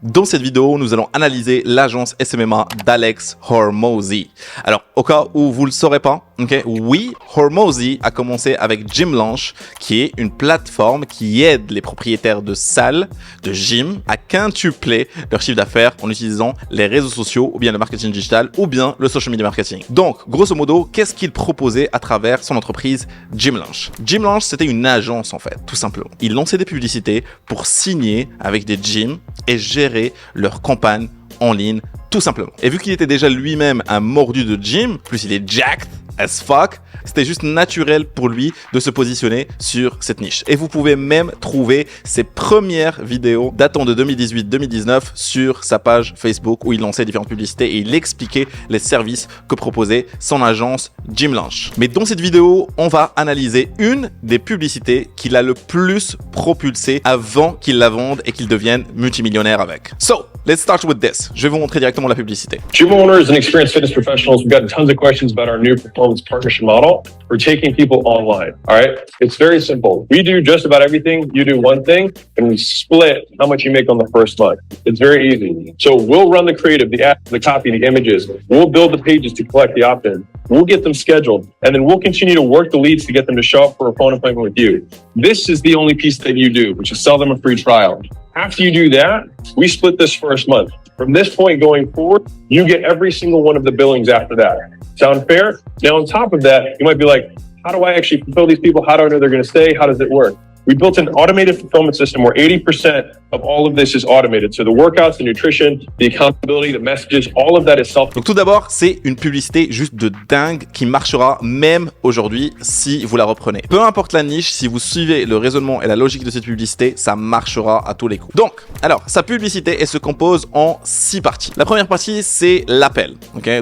Dans cette vidéo, nous allons analyser l'agence SMMA d'Alex Hormozi. Alors, au cas où vous ne le saurez pas, oui, Hormozi a commencé avec Gymlaunch, qui est une plateforme qui aide les propriétaires de salles, de gym, à quintupler leur chiffre d'affaires en utilisant les réseaux sociaux, ou bien le marketing digital, ou bien le social media marketing. Donc, grosso modo, qu'est-ce qu'il proposait à travers son entreprise Gymlaunch? Gymlaunch, c'était une agence en fait, tout simplement. Il lançait des publicités pour signer avec des gyms et gérer leur campagne en ligne, tout simplement. Et vu qu'il était déjà lui-même un mordu de gym, plus il est jacked as fuck, c'était juste naturel pour lui de se positionner sur cette niche. Et vous pouvez même trouver ses premières vidéos datant de 2018-2019 sur sa page Facebook où il lançait différentes publicités et il expliquait les services que proposait son agence Gymlaunch. Mais dans cette vidéo, on va analyser une des publicités qu'il a le plus propulsé avant qu'il la vende et qu'il devienne multimillionnaire avec. So, let's start with this. Je vais vous montrer directement la publicité. Gym owners and experienced fitness professionals, we've got tons of questions about our new performance partnership model. We're taking people online. All right. It's very simple. We do just about everything. You do one thing and we split how much you make on the first month. It's very easy. So we'll run the creative, the app, the copy, the images. We'll build the pages to collect the opt-in. We'll get them scheduled and then we'll continue to work the leads to get them to show up for a phone appointment with you. This is the only piece that you do, which is sell them a free trial. After you do that, we split this first month. From this point going forward, you get every single one of the billings after that. Sound fair? Now, on top of that, you might be like, how do I actually fulfill these people? How do I know they're going to stay? How does it work? We built an automated fulfillment system where 80% of all of this is automated. So the workouts, the nutrition, the accountability, the messages, all of that is self. Donc tout d'abord, c'est une publicité juste de dingue qui marchera même aujourd'hui si vous la reprenez. Peu importe la niche, si vous suivez le raisonnement et la logique de cette publicité, ça marchera à tous les coups. Donc, alors, sa publicité, elle se compose en 6 parties. La première partie, c'est l'appel.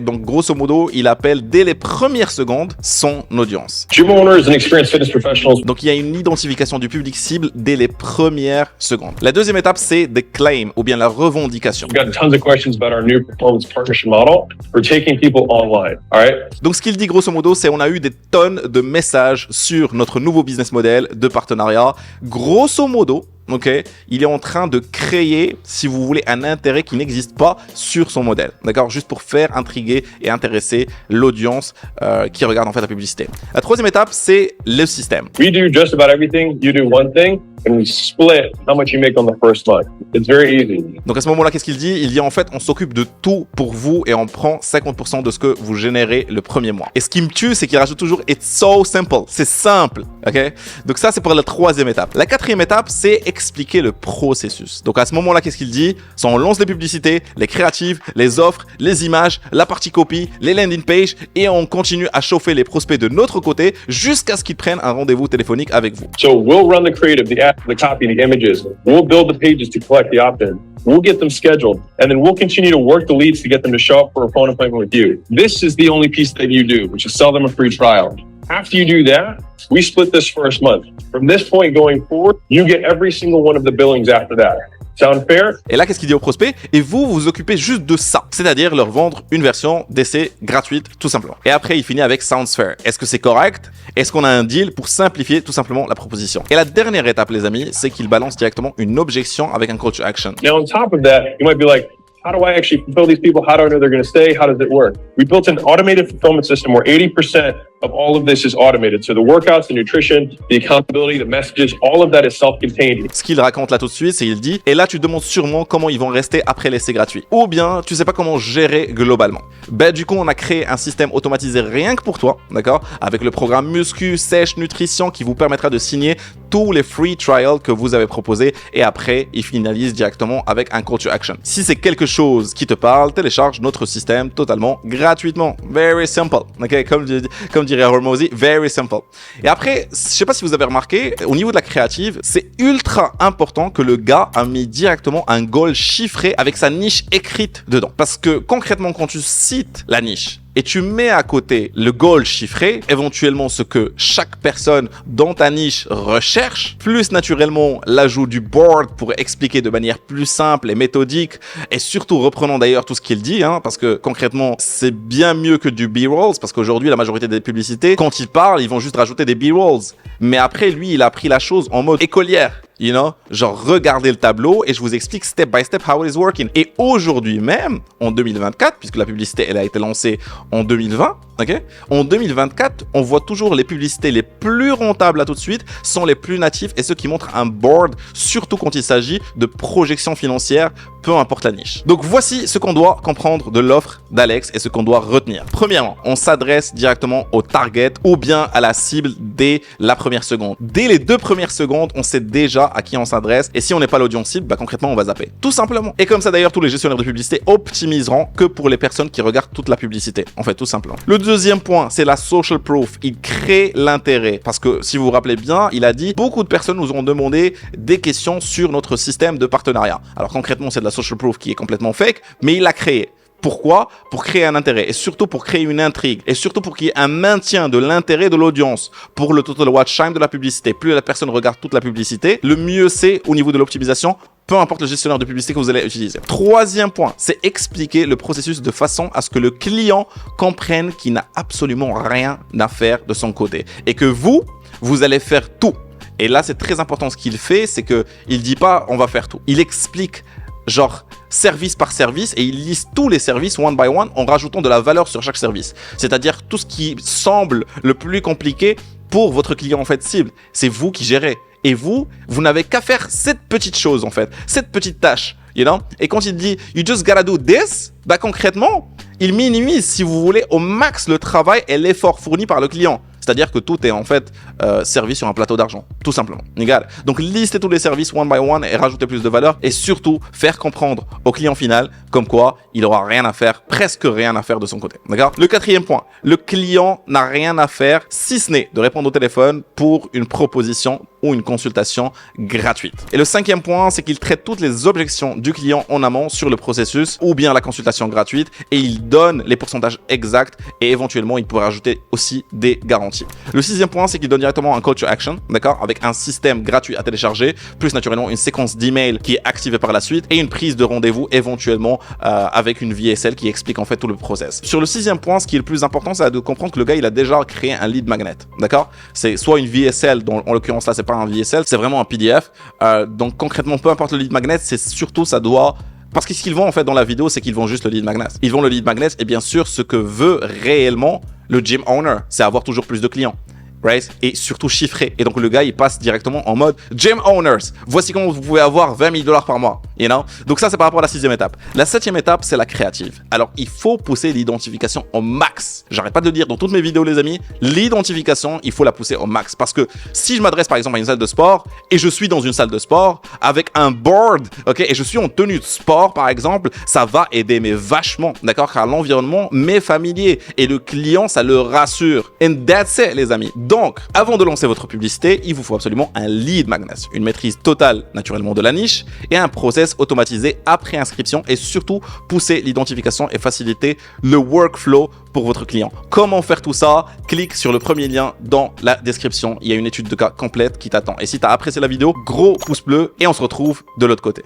Donc grosso modo, il appelle dès les premières secondes son audience. Gym owners and experienced fitness professionals. Donc il y a une identification du public cible dès les premières secondes. La deuxième étape, c'est the claim ou bien la revendication. We've got tons of questions about our new performance partnership model. We're taking people online. All right. Donc ce qu'il dit grosso modo, c'est on a eu des tonnes de messages sur notre nouveau business model de partenariat. Grosso modo, il est en train de créer, si vous voulez, un intérêt qui n'existe pas sur son modèle. D'accord? Juste pour faire intriguer et intéresser l'audience qui regarde en fait la publicité. La troisième étape, c'est le système. We do just about everything. You do one thing. And we split how much you make on the first month. It's very easy. Donc à ce moment-là, qu'est-ce qu'il dit? Il dit en fait, on s'occupe de tout pour vous et on prend 50% de ce que vous générez le premier mois. Et ce qui me tue, c'est qu'il rajoute toujours it's so simple. C'est simple, ok? Donc ça, c'est pour la troisième étape. La quatrième étape, c'est expliquer le processus. Donc à ce moment-là, qu'est-ce qu'il dit? Ça, on lance les publicités, les créatives, les offres, les images, la partie copy, les landing pages et on continue à chauffer les prospects de notre côté jusqu'à ce qu'ils prennent un rendez-vous téléphonique avec vous. So we'll run the creative, the app, the copy, the images. We'll build the pages to collect the opt-in. We'll get them scheduled and then we'll continue to work the leads to get them to show up for a phone appointment with you. This is the only piece that you do, which is sell them a free trial. After you do that, we split this first month. From this point going forward, you get every single one of the billings after that. Sound fair? Et là, qu'est-ce qu'il dit au prospect? Et vous vous occupez juste de ça. C'est-à-dire leur vendre une version d'essai gratuite, tout simplement. Et après, il finit avec Sounds Fair. Est-ce que c'est correct? Est-ce qu'on a un deal pour simplifier tout simplement la proposition? Et la dernière étape, les amis, c'est qu'il balance directement une objection avec un call to action. Now, on top of that, you might be like, how do I actually fulfill these people? How do I know they're going to stay? How does it work? We built an automated fulfillment system where 80% of all of this is automated. So the workouts, the nutrition, the accountability, the messages, all of that is self-contained. Ce qu'il raconte là tout de suite, c'est qu'il dit, et là tu demandes sûrement comment ils vont rester après l'essai gratuit. Ou bien, tu sais pas comment gérer globalement. Du coup, on a créé un système automatisé rien que pour toi, d'accord? Avec le programme Muscu, Sèche, Nutrition qui vous permettra de signer tous les free trials que vous avez proposés et après, il finalise directement avec un call to action. Si c'est quelque chose qui te parle, télécharge notre système totalement gratuitement. Very simple, ok? Comme dirait Hormozi, very simple. Et après, je sais pas si vous avez remarqué, au niveau de la créative, c'est ultra important que le gars a mis directement un goal chiffré avec sa niche écrite dedans. Parce que concrètement, quand tu cites la niche, et tu mets à côté le goal chiffré, éventuellement ce que chaque personne dans ta niche recherche, plus naturellement l'ajout du board pour expliquer de manière plus simple et méthodique, et surtout reprenant d'ailleurs tout ce qu'il dit, parce que concrètement c'est bien mieux que du B-rolls, parce qu'aujourd'hui la majorité des publicités, quand ils parlent, ils vont juste rajouter des B-rolls. Mais après lui, il a pris la chose en mode écolière. you know, genre regardez le tableau et je vous explique step by step how it is working. Et aujourd'hui même, en 2024, puisque la publicité elle a été lancée en 2020, ok, en 2024, on voit toujours les publicités les plus rentables à tout de suite sont les plus natifs et ceux qui montrent un board, surtout quand il s'agit de projections financières, peu importe la niche. Donc voici ce qu'on doit comprendre de l'offre d'Alex et ce qu'on doit retenir. Premièrement, on s'adresse directement au target ou bien à la cible dès la première seconde. Dès les 2 premières secondes, on sait déjà à qui on s'adresse et si on n'est pas l'audience cible, bah concrètement on va zapper. Tout simplement. Et comme ça d'ailleurs, tous les gestionnaires de publicité optimiseront que pour les personnes qui regardent toute la publicité. En fait, tout simplement. Le deuxième point, c'est la social proof. Il crée l'intérêt. Parce que si vous vous rappelez bien, il a dit beaucoup de personnes nous ont demandé des questions sur notre système de partenariat. Alors concrètement, c'est de la social proof qui est complètement fake, mais il l'a créé. Pourquoi? Pour créer un intérêt et surtout pour créer une intrigue et surtout pour qu'il y ait un maintien de l'intérêt de l'audience pour le total watch time de la publicité. Plus la personne regarde toute la publicité, le mieux c'est au niveau de l'optimisation, peu importe le gestionnaire de publicité que vous allez utiliser. Troisième point, c'est expliquer le processus de façon à ce que le client comprenne qu'il n'a absolument rien à faire de son côté et que vous allez faire tout. Et là, c'est très important ce qu'il fait, c'est que il dit pas on va faire tout. Il explique genre service par service et il liste tous les services one by one en rajoutant de la valeur sur chaque service. C'est-à-dire tout ce qui semble le plus compliqué pour votre client en fait cible, c'est vous qui gérez. Et vous n'avez qu'à faire cette petite chose en fait, cette petite tâche, you know. Et quand il dit you just gotta do this, bah concrètement, il minimise si vous voulez au max le travail et l'effort fourni par le client. C'est-à-dire que tout est en fait servi sur un plateau d'argent, tout simplement. Égal. Donc listez tous les services one by one et rajoutez plus de valeur et surtout faire comprendre au client final comme quoi il aura rien à faire, presque rien à faire de son côté. D'accord? Le quatrième point, le client n'a rien à faire si ce n'est de répondre au téléphone pour une proposition ou une consultation gratuite. Et le cinquième point, c'est qu'il traite toutes les objections du client en amont sur le processus ou bien la consultation gratuite et il donne les pourcentages exacts et éventuellement il pourrait ajouter aussi des garanties. Le sixième point, c'est qu'il donne directement un call to action, d'accord, avec un système gratuit à télécharger, plus naturellement une séquence d'emails qui est activée par la suite et une prise de rendez-vous éventuellement avec une VSL qui explique en fait tout le process. Sur le sixième point, ce qui est le plus important, c'est de comprendre que le gars, il a déjà créé un lead magnet, d'accord. C'est soit une VSL, dont en l'occurrence là, c'est pas un VSL, c'est vraiment un PDF. Donc concrètement, peu importe le lead magnet, c'est surtout ça doit... Parce que ce qu'ils vont en fait dans la vidéo, c'est qu'ils vont juste le lead magnet. Ils vont le lead magnet et bien sûr, ce que veut réellement le gym owner, c'est avoir toujours plus de clients. Right? Et surtout chiffré. Et donc le gars il passe directement en mode gym owners. Voici comment vous pouvez avoir 20 000 $ par mois. You know? Donc ça c'est par rapport à la sixième étape. La septième étape c'est la créative. Alors il faut pousser l'identification au max. J'arrête pas de le dire dans toutes mes vidéos les amis. L'identification il faut la pousser au max. Parce que si je m'adresse par exemple à une salle de sport et je suis dans une salle de sport avec un board, ok, et je suis en tenue de sport par exemple, ça va aider mais vachement. D'accord? Car l'environnement m'est familier et le client ça le rassure. And that's it les amis. Donc, avant de lancer votre publicité, il vous faut absolument un lead magnet, une maîtrise totale naturellement de la niche et un process automatisé après inscription et surtout pousser l'identification et faciliter le workflow pour votre client. Comment faire tout ça? Clique sur le premier lien dans la description. Il y a une étude de cas complète qui t'attend. Et si tu as apprécié la vidéo, gros pouce bleu et on se retrouve de l'autre côté.